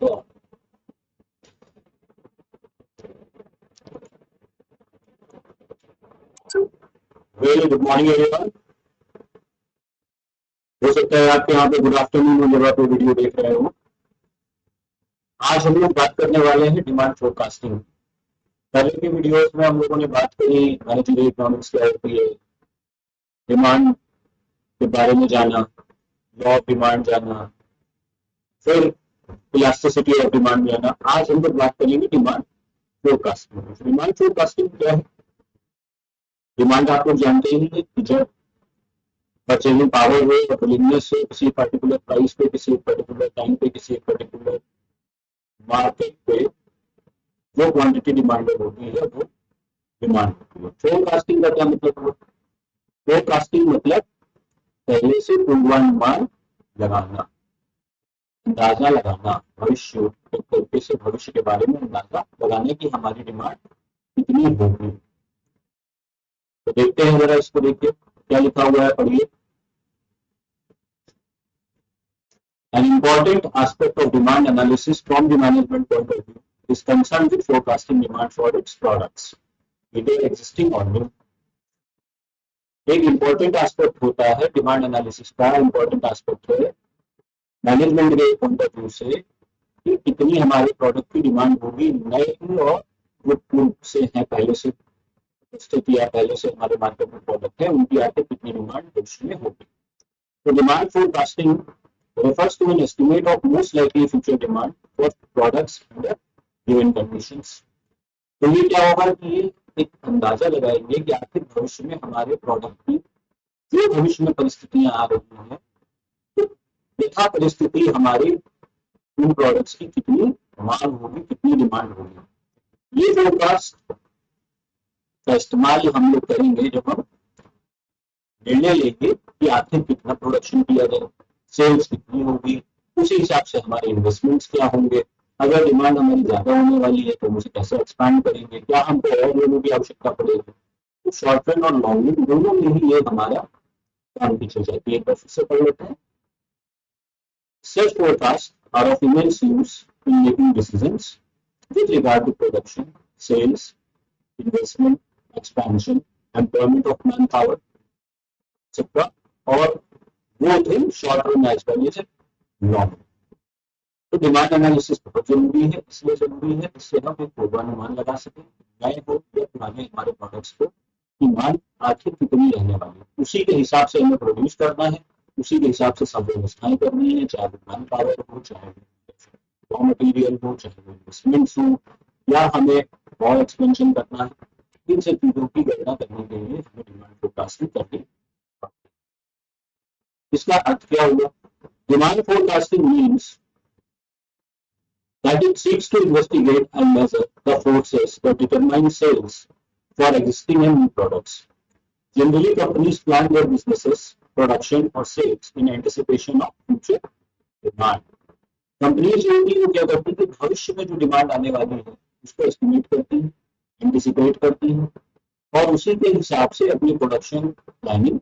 Very good morning everyone. हो सकता है आपके यहाँ पे गुड आफ्टरनून हो जगह पे वीडियो देख रहे हो। आज हम लोग बात करने वाले हैं डिमांड फोरकास्टिंग। पहले के वीडियोस में हम लोगों ने बात करी मॉनेटरी इकोनॉमिक्स क्या होती है, डिमांड के बारे में जाना, लॉ ऑफ डिमांड जाना, फिर इलास्टिसिटी ऑफ डिमांड जाना। आज हम लोग बात करेंगे डिमांड फोरकास्टिंग। डिमांड फोरकास्टिंग क्या है? डिमांड आप लोग जानते ही हैं कि जब परचेजिंग पावर हो और विलिंगनेस हो किसी पर्टिकुलर प्राइस पे, किसी पर्टिकुलर टाइम पे, किसी पर्टिकुलर मार्केट पे जो क्वांटिटी डिमांडेड होती है वो डिमांड होती है। फोरकास्टिंग का क्या मतलब है? फोरकास्टिंग मतलब पहले से पूर्वानुमान लगाना, अंदाजा लगाना, भविष्य एक तरीके से भविष्य के बारे में अंदाजा लगाने की हमारी डिमांड कितनी होगी। तो देखते हैं जरा इसको, देखिए क्या लिखा हुआ है, पढ़िए। An important aspect of demand analysis from the management point of view is concerned with forecasting demand for its products, either existing or new. एक इंपॉर्टेंट एस्पेक्ट होता है डिमांड एनालिसिस का, इंपॉर्टेंट एस्पेक्ट है मैनेजमेंट के point of view से कि कितनी हमारे प्रोडक्ट की डिमांड होगी, नए और जो पूर्व से है, पहले से स्थिति या पहले से हमारे मार्केट में प्रोडक्ट है उनकी आगे कितनी डिमांड भविष्य में होगी। तो demand forecasting refers to an estimate of most likely future demand for products under given conditions। तो ये क्या होगा कि ये एक अंदाजा लगाएंगे कि आखिर भविष्य में हमारे प्रोडक्ट की जो भविष्य में परिस्थितियां आ रही हैं, तो यथा परिस्थिति हमारी उन प्रोडक्ट्स की कितनी मांग होगी, कितनी डिमांड होगी। ये फोरकास्ट का इस्तेमाल हम लोग करेंगे जब हम निर्णय लेंगे कि आखिर कितना प्रोडक्शन किया जाए, सेल्स कितनी होगी, उसी हिसाब से हमारे इन्वेस्टमेंट्स क्या होंगे। अगर डिमांड हमारी ज्यादा होने वाली है तो हम उसे कैसे एक्सपैंड करेंगे, क्या हमको और लोगों की आवश्यकता पड़ेगी। तो शॉर्ट रन और लॉन्ग रन दोनों में ही ये हमारा काम पीछे जाती है। एक बार फिर से पढ़ लेते हैं। Such forecasts are of immense use in making decisions with regard to production, sales, investment, expansion, employment of manpower, etc. और both in short run as well as long। तो डिमांड एनालिसिस बहुत जरूरी है, इसलिए जरूरी है इससे हम एक पूर्वानुमान लगा सकें नए हो या पुराने हमारे प्रोडक्ट्स को की मांग आखिर कितनी रहने वाली है। उसी के हिसाब से हमें प्रोड्यूस करना है, उसी के हिसाब से सब व्यवस्थाएं करनी है, चाहे मैन पावर हो, चाहे रॉ मटेरियल हो, चाहे इन्वेस्टमेंट्स हो, या हमें और एक्सपेंशन करना है। इन सब चीजों की गणना करने के लिए हमें डिमांड फोरकास्टिंग करनी। इसका अर्थ क्या हुआ? Demand forecasting means that it seeks to investigate and measure the forces that determine sales for existing and new products. Generally, companies plan their businesses, production or sales in anticipation of future demand. Companies जो होती है वो क्या करती है, भविष्य में जो डिमांड आने वाली है उसको एस्टिमेट करती है, एंटिसिपेट करती है और उसी के हिसाब से अपनी प्रोडक्शन प्लानिंग।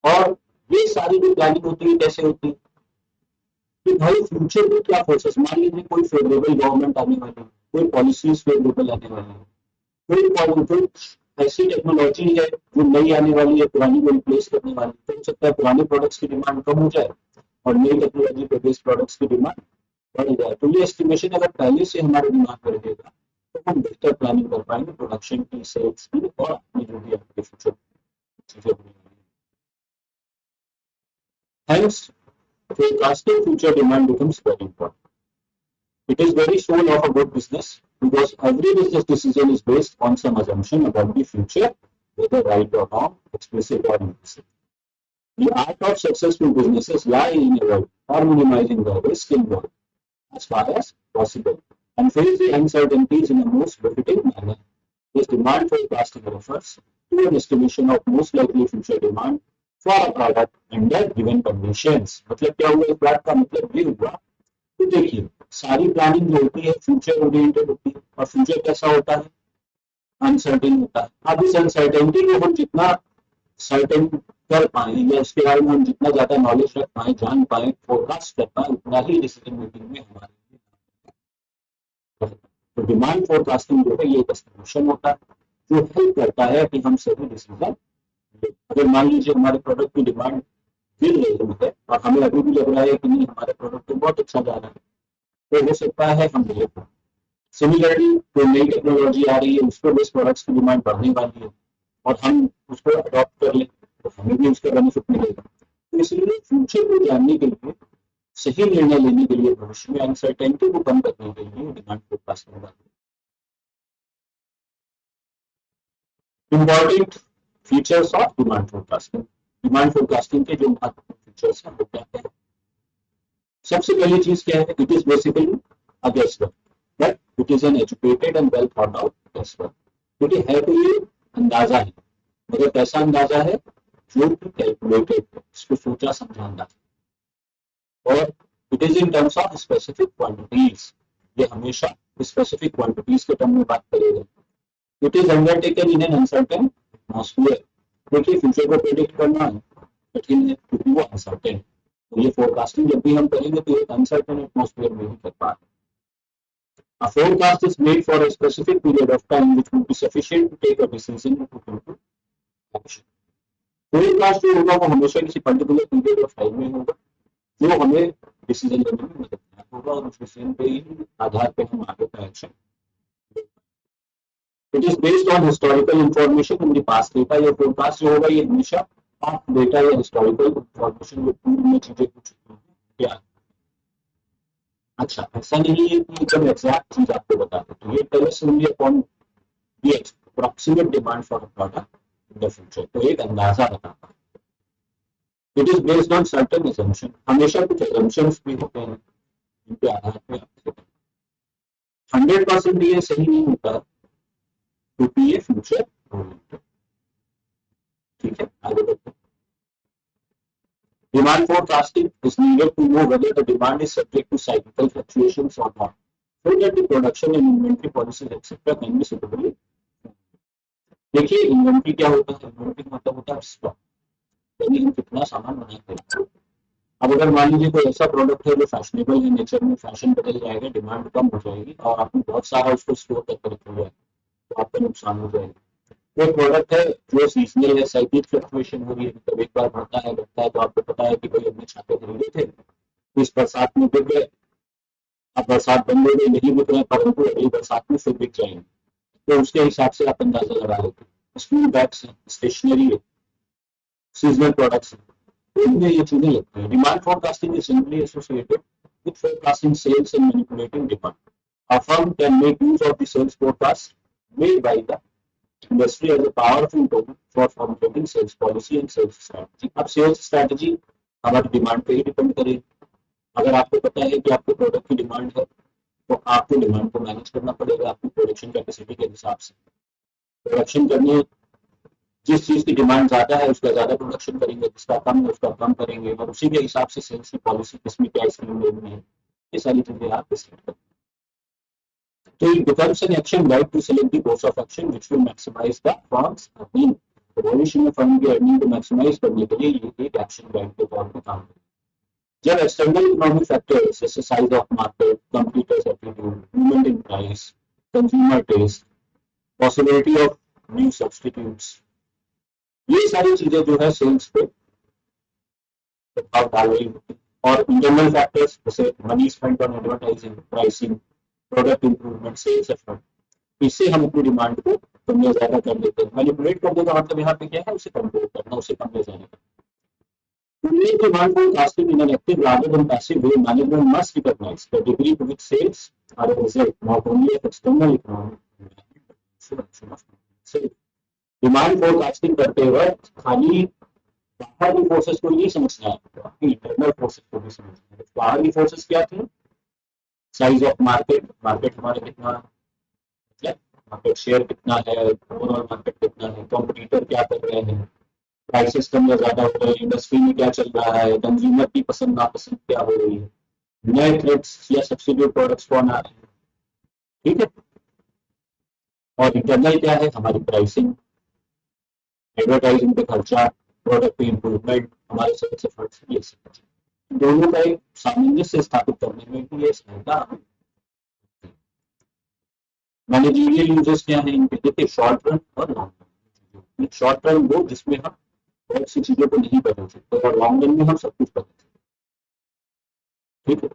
और ये सारी जो प्लानिंग होती है कैसे होती है कि भाई फ्यूचर में क्या फोर्सेस, मान लीजिए कोई फेवरेबल गवर्नमेंट आने वाली है, कोई पॉलिसीज फेवरेबल आने वाली है, कोई ऐसी टेक्नोलॉजी है जो नई आने वाली है, पुरानी को रिप्लेस करने वाली है, तो हो सकता है पुराने प्रोडक्ट्स की डिमांड कम हो जाए और नई टेक्नोलॉजी पे बेस्ड प्रोडक्ट्स की डिमांड बढ़ जाए। तो ये एस्टिमेशन अगर पहले से हमारे दिमाग कर देगा तो हम बेहतर प्लानिंग कर पाएंगे प्रोडक्शन की, सेल्स की और अपनी जो भी आपके फ्यूचर चीजें होने वाली है। Hence, forecasting future demand becomes very important. It is very soul of a good business because every business decision is based on some assumption about the future, whether right or wrong, explicit or implicit. The art of successful businesses lie in avoiding or minimizing the risk involved as far as possible and face the uncertainties in a most befitting manner. This demand forecasting refers to an estimation of most likely future demand for a product under given conditions। मतलब क्या हुआ इस बात का मतलब ये हुआ कि देखिए सारी प्लानिंग जो होती है फ्यूचर ओरिएंटेड होती है और फ्यूचर कैसा होता है, अनसर्टेन होता है। अब इस अनसर्टेनिटी को हम जितना सर्टेन कर पाए या उसके बारे में हम जितना ज्यादा नॉलेज रख पाए, जान पाए, फोरकास्ट कर पाए, उतना ही डिसीजन मेकिंग में हमारे लिए। तो डिमांड फोरकास्टिंग जो है ये एक एस्टिमेशन होता है जो हेल्प करता है कि हम सही डिसीजन। अगर मान लीजिए हमारे प्रोडक्ट की डिमांड गिर रही है और हमें अभी भी लग रहा है कि नहीं हमारे प्रोडक्ट तो बहुत अच्छा जा रहा है, तो हो सकता है हम ले। सिमिलरली कोई नई टेक्नोलॉजी आ रही है, उसको बेस प्रोडक्ट्स की डिमांड बढ़ने वाली है और हम उसको अडॉप्ट कर लें तो हमें भी उसका बेनिफिट मिलेगा। तो इसलिए फ्यूचर को जानने के लिए, सही निर्णय लेने के लिए, भविष्य में अनसर्टेनिटी को कम करने के लिए डिमांड फोरकास्टिंग का important features of demand forecasting. Demand forecasting के जो महत्वपूर्ण फीचर्स हैं वो क्या है? सबसे पहली चीज क्या है? It is basically a guess work, but it is an educated and well thought out guess work. क्योंकि है तो ये अंदाजा है, मगर कैसा अंदाजा है? जो कि कैलकुलेटेड है, इसको सोचा समझा अंदाजा। और it is in terms of specific quantities, ये हमेशा स्पेसिफिक क्वांटिटीज के टर्म में बात करेगा। It is undertaken in an uncertain atmosphere. देखिए फ्यूचर को प्रेडिक्ट करना कठिन है क्योंकि वो अनसर्टेन। तो ये फोरकास्टिंग जब भी हम करेंगे तो एक अनसर्टेन एटमॉस्फेयर में ही कर पाते। A forecast is made for a specific period of time which will be sufficient to take a decision to take action. Forecast जो होगा वो हमेशा किसी पर्टिकुलर पीरियड ऑफ टाइम में होगा जो हमें डिसीजन लेने में मददगार होगा और उस डिसीजन पे ही आधार पे हम आगे का action. It is based on historical information in the past data. ये फोरकास्ट जो होगा ये हमेशा पास्ट डेटा या हिस्टोरिकल इंफॉर्मेशन जो पूर्व में चीजें हो चुकी हैं क्या। अच्छा, ऐसा नहीं है कि जब एग्जैक्ट चीज आपको बताते तो ये tells only upon the approximate demand for a product in the future, तो एक अंदाजा बताता है। It is based on certain assumption, हमेशा कुछ assumptions भी होते हैं जिनके आधार पे आप 100% ये सही नहीं होता क्योंकि ये फ्यूचर ओरिएंटेड। ठीक है, आगे बढ़ते हैं। Demand forecasting is needed to know whether the demand is subject to cyclical fluctuations or not, so that the production and inventory policies etc. can be suitably। देखिए इन्वेंट्री क्या होता है? इन्वेंट्री मतलब होता है स्टॉक, यानी हम कितना सामान बनाते हैं। अब अगर मान लीजिए कोई ऐसा प्रोडक्ट है जो फैशनेबल है, नेचर में फैशन बदल जाएगा, डिमांड कम हो जाएगी और आपने बहुत सारा उसको स्टोर करके रख लिया तो आपका नुकसान हो जाएगा। एक प्रोडक्ट है जो सीजनल है, साइक्लिक फ्लक्चुएशन हो रही है, मतलब एक बार बढ़ता है घटता है, तो आपको पता है कि भाई हमने छाते खरीदे थे इस बरसात में बिक गए, अब बरसात बंद हो गई नहीं बिक रहे, परंतु अगली बरसात में फिर बिक जाएंगे, तो उसके हिसाब से आप अंदाजा लगा लेते हैं। स्कूल बैग्स है, स्टेशनरी है, सीजनल प्रोडक्ट्स है, इनमें ये चीजें लगती है। Demand forecasting is simply associated with forecasting sales and manipulating demand. A firm can make use of the sales forecast made by the industry as a powerful tool for formulating sales policy and sales strategy। अब sales strategy हमारी demand पे ही depend करेगी। अगर आपको पता है कि आपके प्रोडक्ट की डिमांड है तो आपको डिमांड को मैनेज करना पड़ेगा अपनी प्रोडक्शन कैपेसिटी के हिसाब से। प्रोडक्शन करने, जिस चीज की डिमांड ज्यादा है उसका ज्यादा प्रोडक्शन करेंगे, जिसका कम है उसका कम करेंगे, और उसी के हिसाब से सेल्स की पॉलिसी किसमें क्या स्कीम लेनी है, ये सारी चीजें आप डिसाइड करें। तो it becomes an action guide to select the course of action which will maximize the firm's earning। तो भविष्य में फर्म की अर्निंग को मैक्सिमाइज करने के लिए ये एक एक्शन गाइड के तौर पर काम करेगा। जब एक्सटर्नल इकोनॉमिक फैक्टर्स जैसे size of market, competitors attitude, movement in price, consumer taste, possibility of new substitutes, ये सारी चीजें जो है सेल्स पे प्रभाव डाल रही होती है। और इंटरनल फैक्टर्स जैसे money spent on advertising, pricing, product improvement, sales effort, इससे हम अपनी डिमांड को कम या ज्यादा कर लेते हैं। मैनिपुलेट कर देगा मतलब यहाँ पे क्या है? उसे कंट्रोल करना, उसे कम या ज्यादा करना। To make demand forecasting in an active rather than passive way, management must recognize the degree to which sales are a result not only of external economic environment। Demand forecasting करते वक्त खाली बाहरी forces को नहीं समझना है, आपकी internal forces को भी समझना है। बाहरी फोर्सेस क्या थी? साइज ऑफ मार्केट, मार्केट हमारे कितना, मतलब मार्केट शेयर कितना है, ओवरऑल मार्केट कितना है, कॉम्पिटिटर क्या कर रहे हैं, प्राइसेस कम या ज्यादा हो रहे हैं, इंडस्ट्री में क्या चल रहा है, कंज्यूमर की पसंद नापसंद क्या हो रही है, नए थ्रेट्स या सब्सिड्यूट प्रोडक्ट्स कौन आ रहे हैं। ठीक है। और इंटरनल क्या है? हमारी प्राइसिंग, एडवर्टाइजिंग पे खर्चा, प्रोडक्ट इम्प्रूवमेंट, हमारे सेल्स एफर्ट्स, ये सब दोनों का एक सामंजस्य स्थापित करने में भी ये सहायता हमें। मैनेजरियल यूजेस क्या है इनके, देखिए शॉर्ट रन और लॉन्ग रन। शॉर्ट रन वो जिसमें हम बहुत सी चीजों को नहीं बदल सकते और लॉन्ग रन में हम सब कुछ बदल सकते, ठीक है।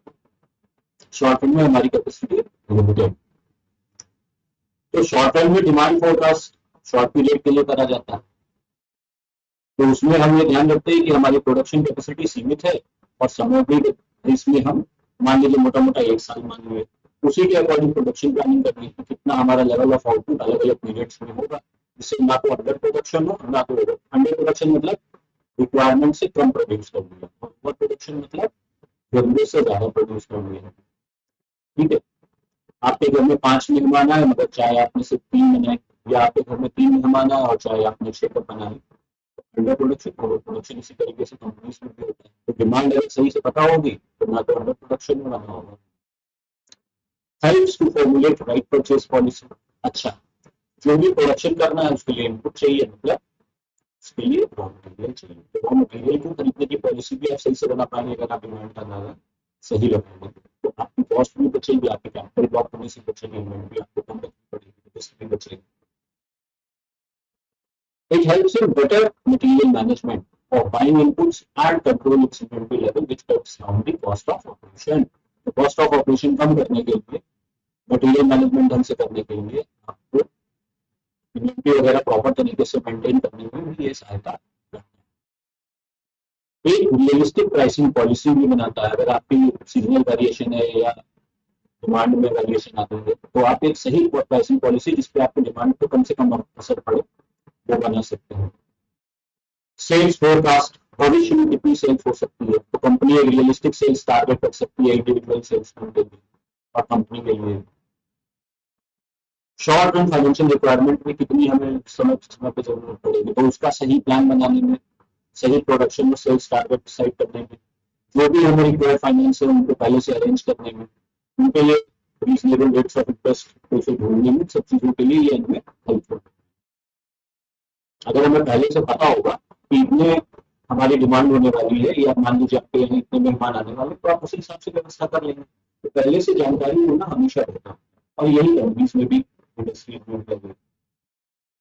शॉर्ट रन में हमारी कैपेसिटी लिमिटेड, तो शॉर्ट रन में डिमांड फोरकास्ट शॉर्ट पीरियड के लिए करा जाता है। तो उसमें हम ये ध्यान रखते हैं कि हमारी प्रोडक्शन कैपेसिटी सीमित है और समय भी इसमें हम मान लीजिए मोटा मोटा 1 साल मान लीजिए, उसी के अकॉर्डिंग प्रोडक्शन प्लानिंग करनी है कितना हमारा लेवल ऑफ आउटपुट अलग अलग पीरियड्स में होगा, जिससे ना तो अंडर प्रोडक्शन हो ना तो अंडर प्रोडक्शन मतलब रिक्वायरमेंट से कम प्रोड्यूस कर दिया, ओवर प्रोडक्शन मतलब जरूरत से ज्यादा प्रोड्यूस कर दिया, ठीक है। आपके घर में 5 मेहमान आए मगर चाहे आपने सिर्फ 3 बनाए, या आपके घर में 3 मेहमान आए और चाहे आपने 6 कप बनाए, अंडर प्रोडक्शन ओवर प्रोडक्शन इसी तरीके से कंपनीज में भी होता है। तो डिमांड अगर सही से पता होगी तो ना तो अंडर प्रोडक्शन में बना होगा। Helps to formulate right purchase policy, अच्छा जो भी प्रोडक्शन करना है उसके लिए इनपुट चाहिए, मतलब उसके लिए रॉ मटेरियल चाहिए, तो रॉ मटेरियल को खरीदने की पॉलिसी भी आप सही से बना पाएंगे अगर आप डिमांड का अंदाजा सही लगाएंगे, तो आपकी कॉस्ट भी बचेगी, आपकी कैपिटल ब्लॉक होने से बचेगी, इन्वेंट्री आपको कम रखनी पड़ेगी, रिस्क भी बचेगी। It helps in better material management of buying inputs and control its inventory level, which cuts down the cost of operation. तो cost of operation कम करने के लिए, मटेरियल मैनेजमेंट ढंग से करने के लिए आपको इन्वेंटरी वगैरह प्रॉपर तरीके से मेंटेन करने में भी ये सहायता करता है। एक रियलिस्टिक प्राइसिंग पॉलिसी भी बनाता है, अगर आपकी सीजनल वेरिएशन है या डिमांड में वेरिएशन आते हैं तो आप एक सही प्राइसिंग पॉलिसी जिसपे आपको डिमांड को कम से कम असर पड़े वो बना सकते हैं। सेल्स फोरकास्ट, भविष्य में कितनी सेल्स हो सकती है, तो कंपनी एक रियलिस्टिक सेल्स टारगेट रख सकती है इंडिविजुअल सेल्समैन के लिए और कंपनी के लिए। शॉर्ट टर्म फाइनेंशियल रिक्वायरमेंट में कितनी हमें समय समय पे जरूरत पड़ेगी, तो उसका सही प्लान बनाने में, सही प्रोडक्शन में, सेल्स टारगेट डिसाइड करने में, जो भी हमें रिक्वायर फाइनेंस है उनको पहले से अरेंज करने में, उनके लिए रीजनेबल रेट्स ऑफ इंटरेस्ट ढूंढने में, सब चीजों के लिए ये हमें हेल्पफुल है। अगर हमें पहले से पता होगा कि इतने हमारी डिमांड होने वाली है या मान लीजिए आपके यहाँ इतने मेहमान आने वाले, तो आप उसी हिसाब से व्यवस्था कर लेंगे, तो पहले से जानकारी होना हमेशा रहता है और यही कंपनीज में भी इंडस्ट्री में लगे।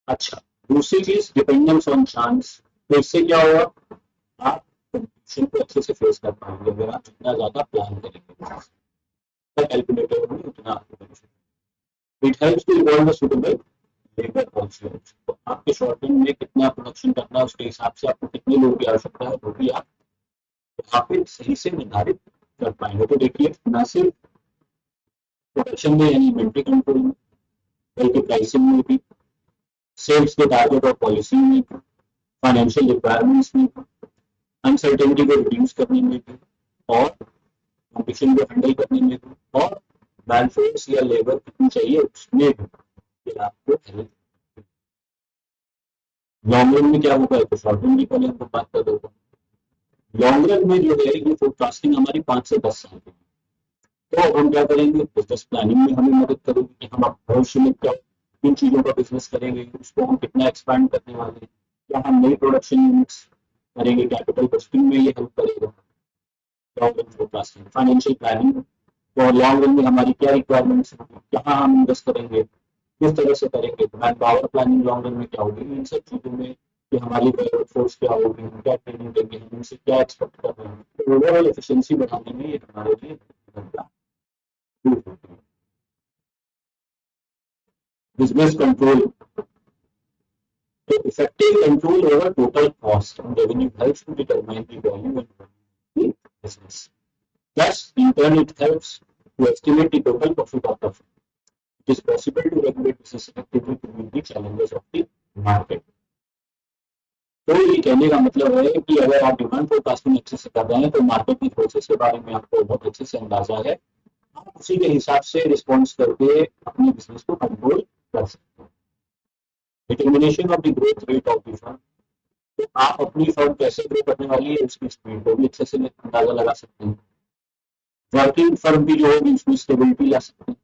अच्छा, दूसरी चीज डिपेंडेंस ऑन चांस, तो इससे क्या होगा, आप कंपटीशन को अच्छे से फेस कर पाएंगे अगर आप जितना ज्यादा प्लान करेंगे, कैलकुलेटर होंगे उतना आपको benefit. It helps to evolve the suitable labour also, तो आपके शॉर्ट टर्म में कितना प्रोडक्शन करना है उसके हिसाब से आपको कितने लोगों की आवश्यकता है वो भी आप यहाँ पे सही से निर्धारित कर पाएंगे। तो देखिए न सिर्फ प्रोडक्शन में यानी इन्वेंट्री कंट्रोल में, बल्कि प्राइसिंग में भी, सेल्स के टारगेट और पॉलिसी में भी, फाइनेंशियल रिक्वायरमेंट्स में भी, अनसर्टेनिटी को रिड्यूस करने में भी, और कॉम्पिटिशन को हैंडल करने में भी, और मैन फोर्स या लेबर कितनी चाहिए उसमें भी आपको हेल्प। लॉन्ग रन में क्या होगा, तो शॉर्ट रन में पहले हमको बात कर देगा। लॉन्ग रन में जो है ये फोरकास्टिंग हमारी 5 से 10 साल की, तो हम क्या करेंगे, बिजनेस प्लानिंग में हमें मदद करेगी कि हम भविष्य में क्या किन चीजों का बिजनेस करेंगे, उसको हम कितना एक्सपैंड करने वाले हैं, क्या हम नई प्रोडक्शन यूनिट्स करेंगे, कैपिटल बस्टिंग में ये हेल्प करेगा। Long run forecasting, financial planning, तो लॉन्ग रन में हमारी क्या रिक्वायरमेंट्स होंगी, कहाँ हम इन्वेस्ट करेंगे, किस तरह से करेंगे, man power planning long run में क्या होगी, इन सब चीजों में कि हमारी फोर्स क्या होगी, हम क्या ट्रेनिंग देंगे, हम उनसे क्या एक्सपेक्ट कर रहे हैं, तो ओवरऑल एफिशिएंसी बढ़ाने में ये हमारे लिए बिजनेस कंट्रोल, तो effective control over total cost and revenue helps to determine the value and business, thus in turn it helps to estimate the total profit out of it. It is possible to regulate business effectively to meet the challenges of the market. तो ये कहने का मतलब है कि अगर आप demand forecasting अच्छे से कर रहे हैं तो मार्केट की फोर्सेस के बारे में आपको बहुत अच्छे से अंदाजा है, आप उसी के हिसाब से रिस्पॉन्स करके अपने बिजनेस को कंट्रोल कर सकते हैं। Determination of the growth rate of the firm, तो आप अपनी फर्म कैसे ग्रो करने वाली है उसकी स्पीड को भी अच्छे से अंदाजा लगा सकते हैं। वर्किंग फर्म भी जो होगी उसमें स्टेबिलिटी ला सकते हैं,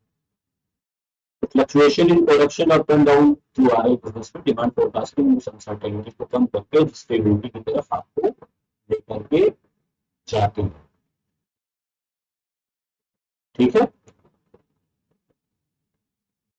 fluctuation in production up and down through our business में डिमांड फोरकास्टिंग उस अनसर्टेनिटी को कम करके स्टेबिलिटी की तरफ आपको लेकर के जाती है। ठीक है।